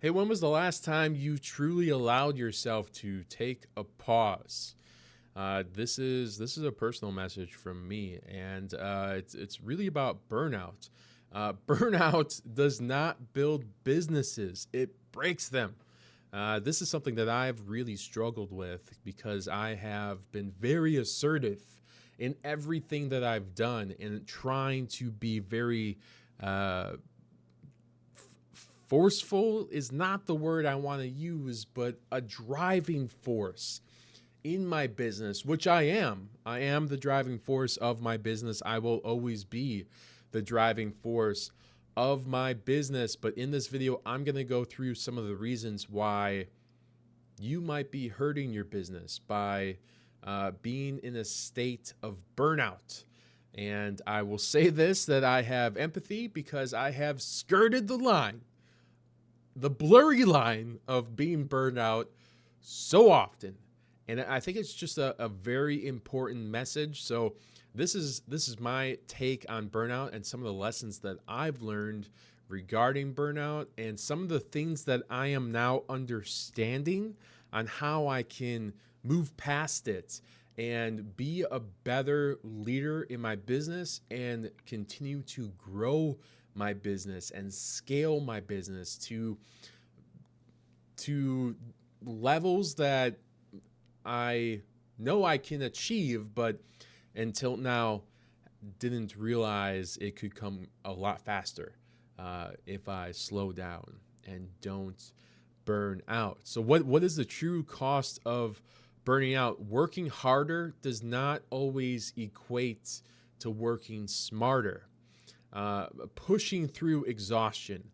Hey, when was the last time you truly allowed yourself to take a pause? This is a personal message from me, and it's really about burnout. Burnout does not build businesses; it breaks them. This is something that I've really struggled with because I have been very assertive in everything that I've done and trying to be very uh, forceful is not the word I want to use, but a driving force in my business, which I am. I am the driving force of my business. I will always be the driving force of my business. But in this video, I'm going to go through some of the reasons why you might be hurting your business by being in a state of burnout. And I will say this, that I have empathy because I have skirted the blurry line of being burned out so often. And I think it's just a very important message. So this is my take on burnout and some of the lessons that I've learned regarding burnout and some of the things that I am now understanding on how I can move past it and be a better leader in my business and continue to grow my business and scale my business to levels that I know I can achieve, but until now didn't realize it could come a lot faster if I slow down and don't burn out. So what is the true cost of burning out? Working harder does not always equate to working smarter. Pushing through exhaustion,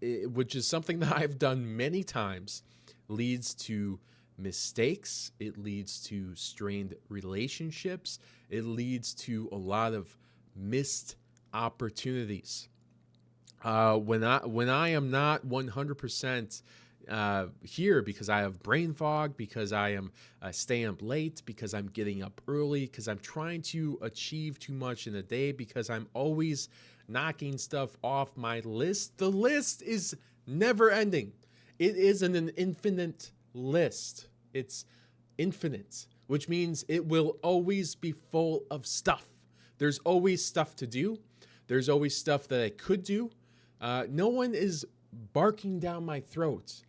which is something that I've done many times, leads to mistakes. It leads to strained relationships. It leads to a lot of missed opportunities. When I am not 100% here because I have brain fog, because I am staying up late, because I'm getting up early, because I'm trying to achieve too much in a day, because I'm always knocking stuff off my list. The list is never ending. It is an infinite list. It's infinite, which means it will always be full of stuff. There's always stuff to do. There's always stuff that I could do. No one is barking down my throat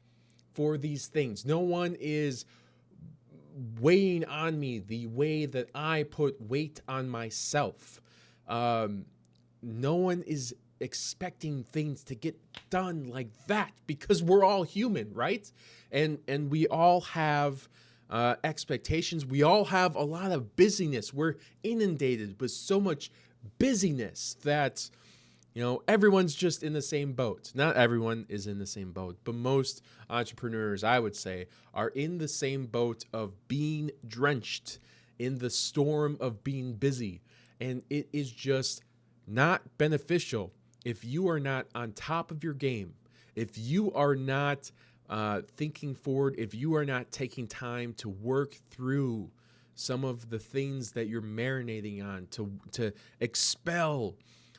for these things. No one is weighing on me the way that I put weight on myself. No one is expecting things to get done like that because we're all human, right? And we all have expectations. We all have a lot of busyness. We're inundated with so much busyness that everyone's just in the same boat. Not everyone is in the same boat, but most entrepreneurs, I would say, are in the same boat of being drenched in the storm of being busy. And it is just not beneficial if you are not on top of your game, if you are not thinking forward, if you are not taking time to work through some of the things that you're marinating on, to expel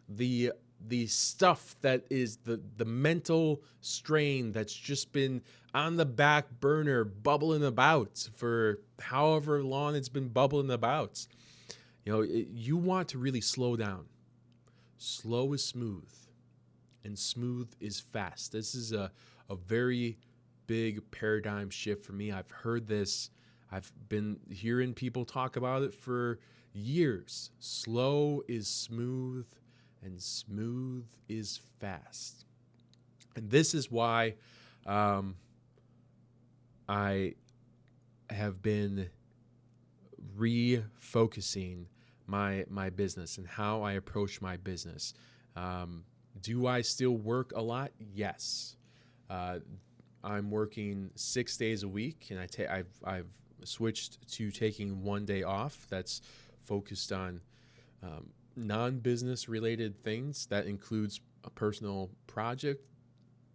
the stuff that is the mental strain that's just been on the back burner bubbling about for however long it's been bubbling about. You want to really slow down. Slow is smooth, and smooth is fast. This is a very big paradigm shift for me. I've heard this. I've been hearing people talk about it for years. Slow is smooth, and smooth is fast. And this is why I have been refocusing my business and how I approach my business. Do I still work a lot? Yes. I'm working 6 days a week, and I've switched to taking one day off. That's focused on non-business related things. That includes a personal project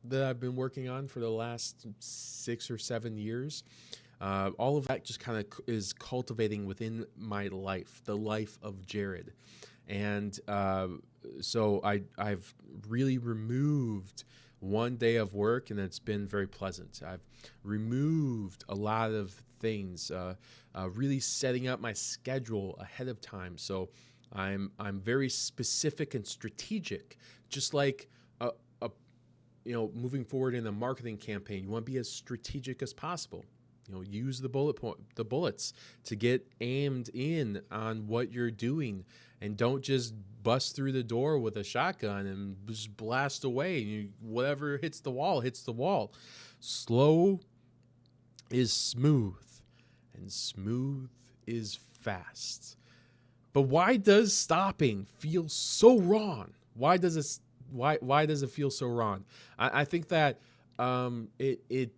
that I've been working on for the last 6 or 7 years. All of that just kind of is cultivating within my life, the life of Jared. And so I've really removed one day of work, and it's been very pleasant. I've removed a lot of things, really setting up my schedule ahead of time. So I'm very specific and strategic, just like a moving forward in a marketing campaign. You want to be as strategic as possible. Use the bullets to get aimed in on what you're doing, and don't just bust through the door with a shotgun and just blast away. Whatever hits the wall hits the wall. Slow is smooth, and smooth is fast. But why does stopping feel so wrong? Why does it feel so wrong? I think that it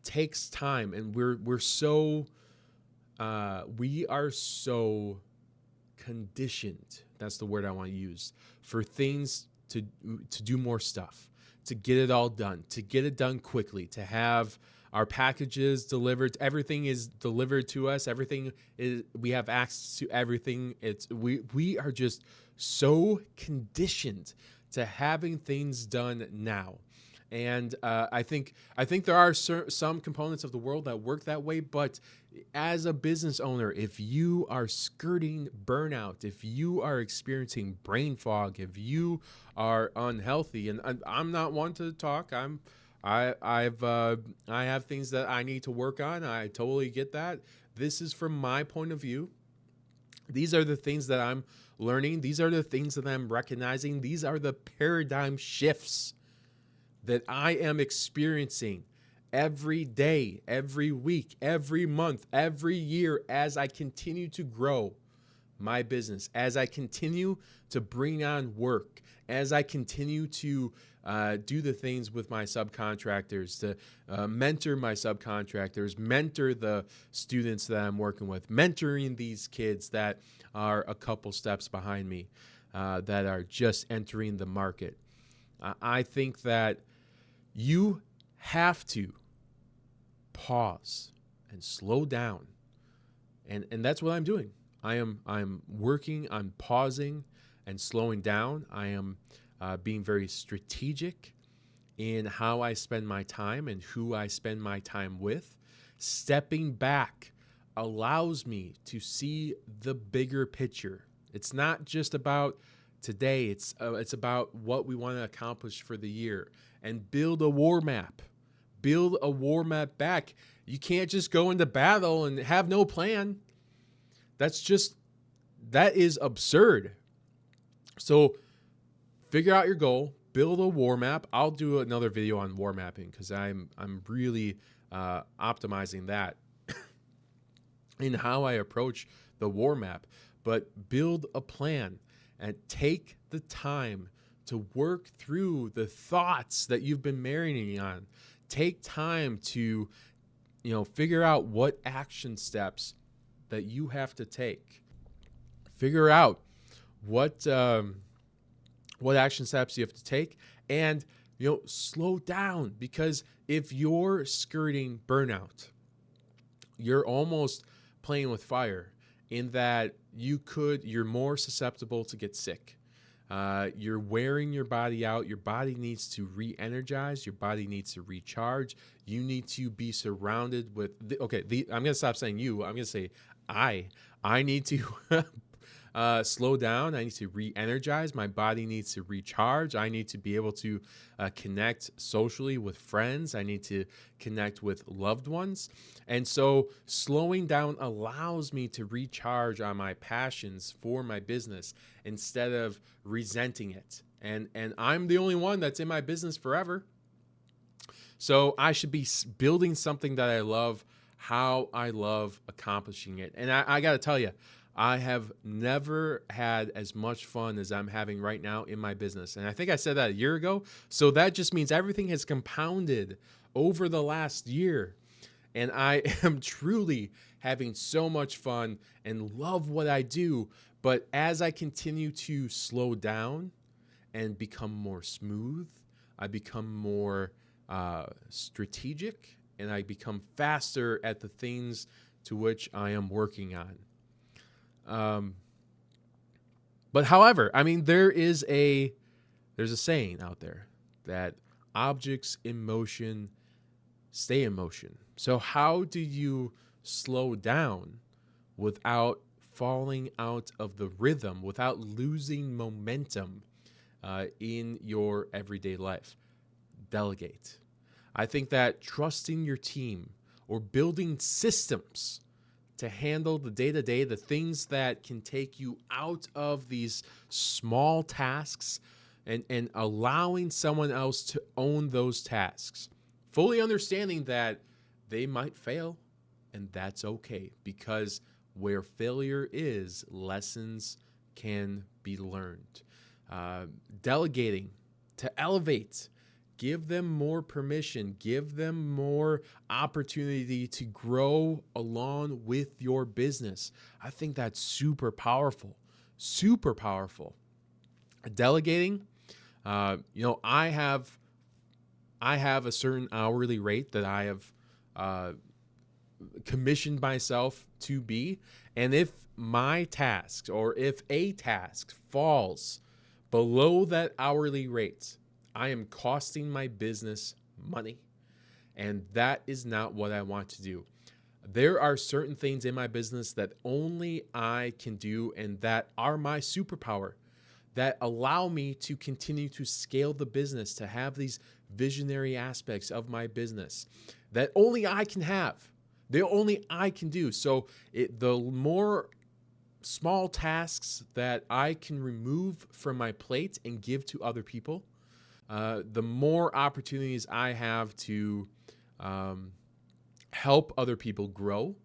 takes time, and we are so conditioned. That's the word I want to use, for things to do more stuff, to get it all done, to get it done quickly, to have our packages delivered. Everything is delivered to us. We have access to everything. We are just so conditioned to having things done now. And I think there are some components of the world that work that way. But as a business owner, if you are skirting burnout, if you are experiencing brain fog, if you are unhealthy, and I'm not one to talk, I have things that I need to work on. I totally get that. This is from my point of view. These are the things that I'm learning. These are the things that I'm recognizing. These are the paradigm shifts that I am experiencing every day, every week, every month, every year, as I continue to grow my business, as I continue to bring on work, as I continue to do the things with my subcontractors, to mentor my subcontractors, mentor the students that I'm working with, mentoring these kids that are a couple steps behind me, that are just entering the market. I think that you have to pause and slow down. And that's what I'm doing. I'm working on pausing and slowing down. I am being very strategic in how I spend my time and who I spend my time with. Stepping back allows me to see the bigger picture. It's not just about today. It's about what we want to accomplish for the year, and build a war map. Build a war map back. You can't just go into battle and have no plan. That is absurd. So figure out your goal, build a war map. I'll do another video on war mapping, because I'm really optimizing that in how I approach the war map. But build a plan and take the time to work through the thoughts that you've been marinating on. Take time to, figure out what action steps that you have to take. Figure out what action steps you have to take, and slow down, because if you're skirting burnout, you're almost playing with fire, in that you're more susceptible to get sick. You're wearing your body out. Your body needs to re-energize. Your body needs to recharge. You need to be surrounded with I'm going to stop saying you. I'm going to say I need to slow down. I need to re-energize. My body needs to recharge. I need to be able to connect socially with friends. I need to connect with loved ones. And so slowing down allows me to recharge on my passions for my business instead of resenting it. And I'm the only one that's in my business forever. So I should be building something that I love, how I love accomplishing it. And I got to tell you, I have never had as much fun as I'm having right now in my business. And I think I said that a year ago. So that just means everything has compounded over the last year. And I am truly having so much fun and love what I do. But as I continue to slow down and become more smooth, I become more strategic, and I become faster at the things to which I am working on. But however, I mean, there's a saying out there that Objects in motion stay in motion. So, how do you slow down without falling out of the rhythm, without losing momentum in your everyday life? Delegate. I think that trusting your team or building systems to handle the day to day, the things that can take you out of these small tasks and allowing someone else to own those tasks, fully understanding that they might fail and that's okay because where failure is, lessons can be learned. Uh, Delegating to elevate. Give them more permission, give them more opportunity to grow along with your business. I think that's super powerful, super powerful. Delegating, I have a certain hourly rate that I have uh, commissioned myself to be, and if my tasks or if a task falls below that hourly rate, I am costing my business money. And that is not what I want to do. There are certain things in my business that only I can do and that are my superpower that allow me to continue to scale the business, to have these visionary aspects of my business that only I can have, that only I can do. So the more small tasks that I can remove from my plate and give to other people, the more opportunities I have to um, help other people grow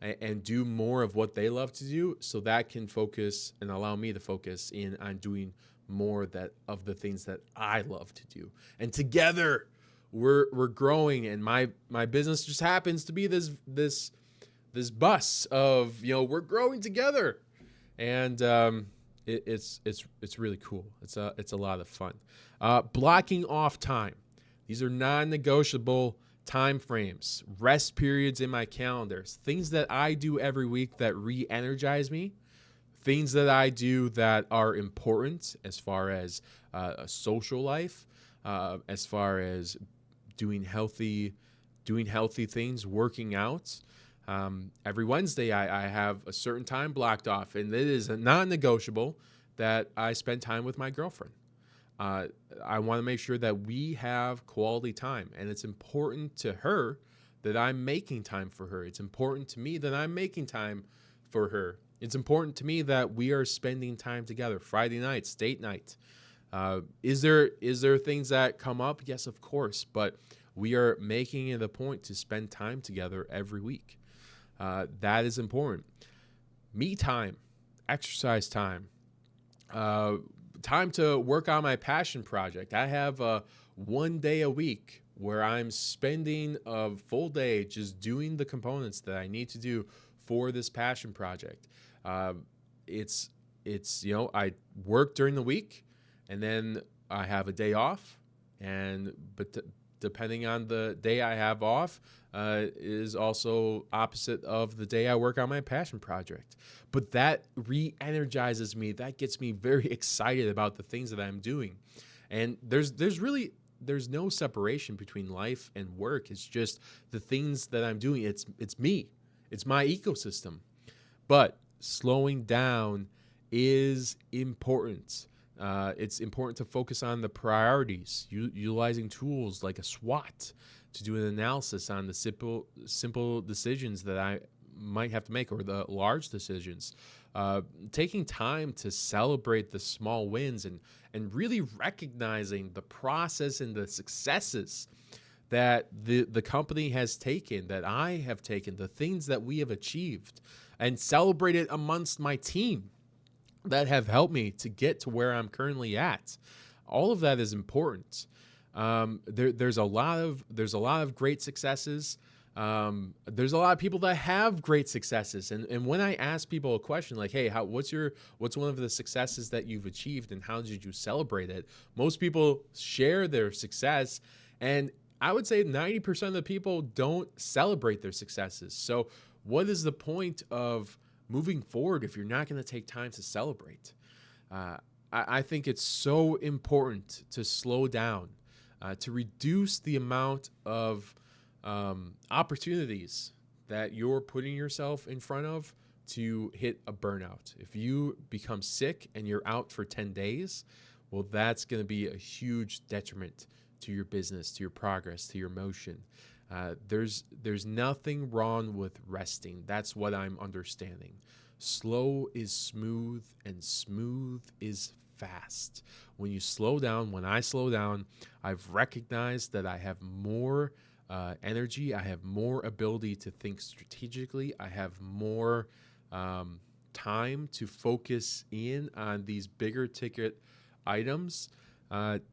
and do more of what they love to do, so that can focus and allow me to focus in on doing more that of the things that I love to do. And together we're growing, and my business just happens to be this bus of, we're growing together. And it's really cool. It's a lot of fun. Blocking off time. These are non-negotiable time frames, rest periods in my calendars, things that I do every week that re-energize me, things that I do that are important as far as a social life, as far as doing healthy things, working out. Every Wednesday, I have a certain time blocked off, and it is a non-negotiable that I spend time with my girlfriend. I want to make sure that we have quality time, and it's important to her that I'm making time for her. It's important to me that I'm making time for her. It's important to me that we are spending time together. Friday nights, date night. Is there things that come up? Yes, of course, but we are making it a point to spend time together every week. That is important. Me time, exercise time, time to work on my passion project. I have 1 day a week where I'm spending a full day just doing the components that I need to do for this passion project. It's I work during the week, and then I have a day off, but depending on the day I have off, is also opposite of the day I work on my passion project. But that re-energizes me. That gets me very excited about the things that I'm doing. And there's no separation between life and work. It's just the things that I'm doing. It's me. It's my ecosystem. But slowing down is important. It's important to focus on the priorities, utilizing tools like a SWOT to do an analysis on the simple decisions that I might have to make, or the large decisions. Taking time to celebrate the small wins and really recognizing the process and the successes that the company has taken, that I have taken, the things that we have achieved, and celebrate it amongst my team that have helped me to get to where I'm currently at. All of that is important. There's a lot of great successes. There's a lot of people that have great successes, and when I ask people a question like, "Hey, what's one of the successes that you've achieved, and how did you celebrate it?" Most people share their success, and I would say 90% of the people don't celebrate their successes. So, what is the point of moving forward if you're not going to take time to celebrate? I think it's so important to slow down. to reduce the amount of opportunities that you're putting yourself in front of to hit a burnout. If you become sick and you're out for 10 days, well, that's going to be a huge detriment to your business, to your progress, to your motion. There's nothing wrong with resting. That's what I'm understanding. Slow is smooth, and smooth is fast. When you slow down, when I slow down, I've recognized that I have more energy. I have more ability to think strategically. I have more time to focus in on these bigger ticket items.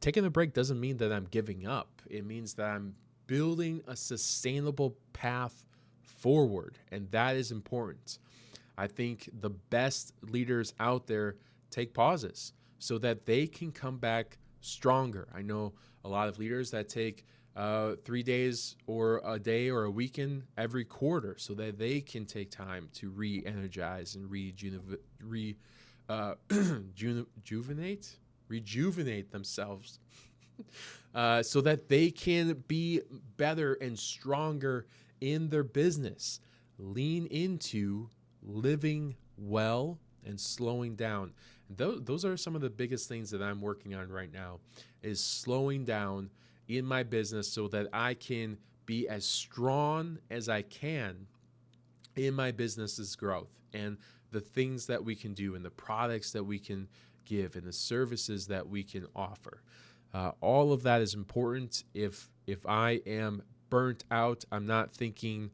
Taking a break doesn't mean that I'm giving up. It means that I'm building a sustainable path forward, and that is important. I think the best leaders out there take pauses so that they can come back stronger. I know a lot of leaders that take 3 days or a day or a weekend every quarter so that they can take time to re-energize and rejuvenate themselves so that they can be better and stronger in their business. Lean into living well and slowing down. Those are some of the biggest things that I'm working on right now, is slowing down in my business so that I can be as strong as I can in my business's growth and the things that we can do and the products that we can give and the services that we can offer. All of that is important. If I am burnt out, I'm not thinking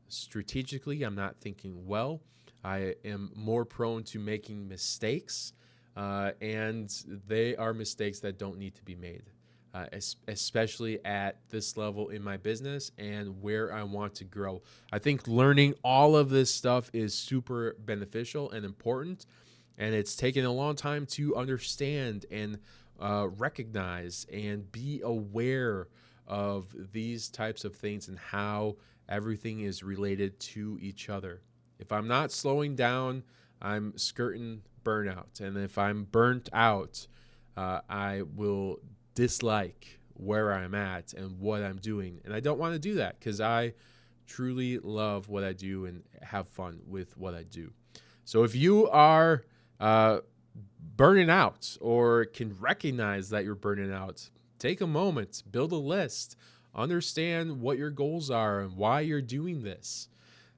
strategically, I'm not thinking well. I am more prone to making mistakes, and they are mistakes that don't need to be made, especially at this level in my business and where I want to grow. I think learning all of this stuff is super beneficial and important, and it's taken a long time to understand and recognize and be aware of these types of things and how everything is related to each other. If I'm not slowing down, I'm skirting burnout. And if I'm burnt out, I will dislike where I'm at and what I'm doing. And I don't want to do that because I truly love what I do and have fun with what I do. So if you are burning out or can recognize that you're burning out, take a moment, build a list, understand what your goals are and why you're doing this.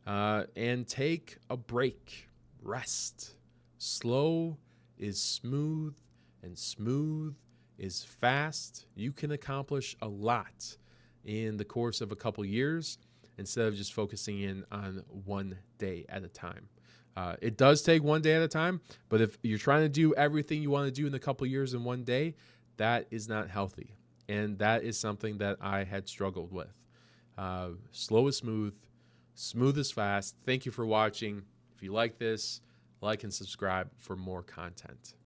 And take a break, rest. Slow is smooth, and smooth is fast. You can accomplish a lot in the course of a couple years instead of just focusing in on one day at a time. It does take one day at a time, but if you're trying to do everything you want to do in a couple years in one day, that is not healthy. And that is something that I had struggled with. Slow is smooth. Smooth is fast. Thank you for watching. If you like this, like and subscribe for more content.